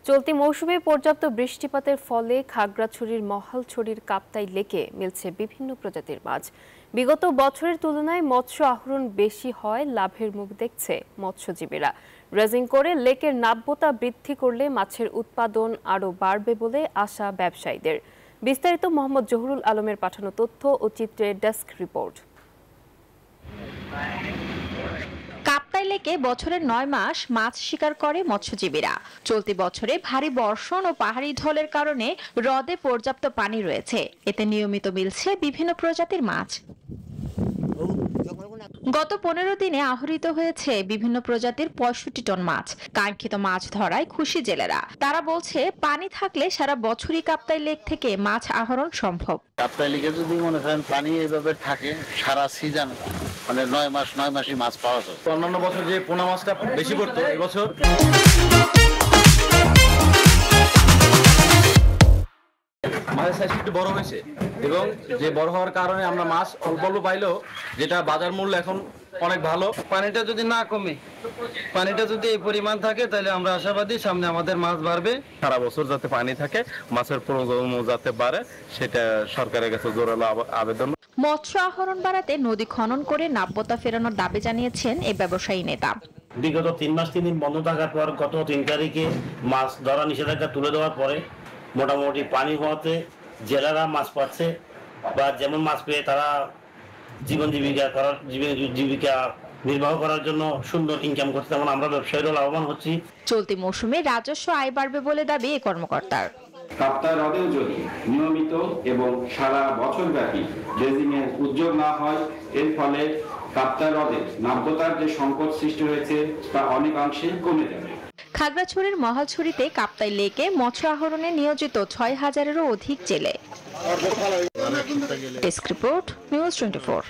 চলতি মৌসুমে পর্যাপ্ত বৃষ্টিপাতের ফলে খাগড়াছড়ির মহালছড়ির কাপ্তাই লেকে মিলছে বিভিন্ন প্রজাতির মাছ। বিগত বছরের তুলনায় মৎস্য আহরণ বেশি হয়, লাভের মুখ দেখছে মৎস্যজীবীরা। ড্রেজিং করে লেকের নাব্যতা বৃদ্ধি করলে মাছের উৎপাদন আরও বাড়বে বলে আশা ব্যবসায়ীদের। বিস্তারিত মোহাম্মদ জহুরুল আলমের পাঠানো তথ্য ও চিত্রের ডেস্ক রিপোর্ট। কাপ্তাই লেকে বছরের ৯ মাস মাছ শিকার করে মৎস্যজীবীরা। চলতি বছরে ভারী বর্ষণ ও পাহাড়ি ঢলের কারণে হ্রদে পর্যাপ্ত পানি রয়েছে, এতে নিয়মিত মিলছে বিভিন্ন প্রজাতির মাছ। গত ১৫ দিনে আহরিত হয়েছে বিভিন্ন প্রজাতির ৬৫ টন মাছ। কাঙ্ক্ষিত মাছ ধরায় খুশি জেলেরা। তারা বলছে, পানি থাকলে সারা বছরই কাপ্তাই লেক থেকে মাছ আহরণ সম্ভব। কাপ্তাই লেকে যদি মনে করেন পানি এইভাবে থাকে সারা সিজন, মানে ৯ মাসই মাছ পাওয়া যায়। অন্যান্য বছর যে পোনা মাছটা বেশি পড়তো, এবছর মাছের সাইজ একটু বড় হয়েছে এবং যে বড় হওয়ার কারণে আমরা মাছ অল্প অল্প পাইলেও যেটা বাজার মূল্য এখন অনেক ভালো। পানিটা যদি না কমে, পানিটা যদি এই পরিমাণ থাকে, তাহলে আমরা আশাবাদী সামনে আমাদের মাছ বাড়বে। সারা বছর যাতে পানি থাকে, মাছের প্রজনন যাতে বাড়ে, সেটা সরকারের কাছে জোরালো আবেদন। মৎস্য আহরণ বাড়াতে নদী খনন করে নাব্যতা ফেরানোর দাবি জানিয়েছেন এই ব্যবসায়ী নেতা। বিগত ৩ মাস ৩ দিন বন্ধ থাকার পর গত ৩ তারিখে মাছ ধরা নিষেধাজ্ঞা তুলে দেওয়ার পরে মোটামুটি পানি হওয়াতে জেলেরা মাছ পাচ্ছে, বা যেমন মাছ পেয়ে তারা জীবন জীবিকা নির্বাহ করার জন্য সুন্দর ইনকাম করছে, তেমন আমরা ব্যবসায়ীরাও লাভবান হচ্ছি। চলতি মৌসুমে রাজস্ব আয় বাড়বে বলে দাবি এই কর্মকর্তার। কাপ্তাই হ্রদেও যদি নিয়মিত এবং সারা বছর ব্যাপী ড্রেজিং এর উদ্যোগ না হয়, এর ফলে কাপ্তাই হ্রদে নাব্যতার যে সংকট সৃষ্টি হয়েছে তা অনেকাংশে কমে যাবে। খাগড়াছড়ির মহালছড়িতে কাপ্তাই লেকে মৎস্য আহরণে নিয়োজিত ৬,০০০-এরও অধিক জেলে। Desk report, news 24।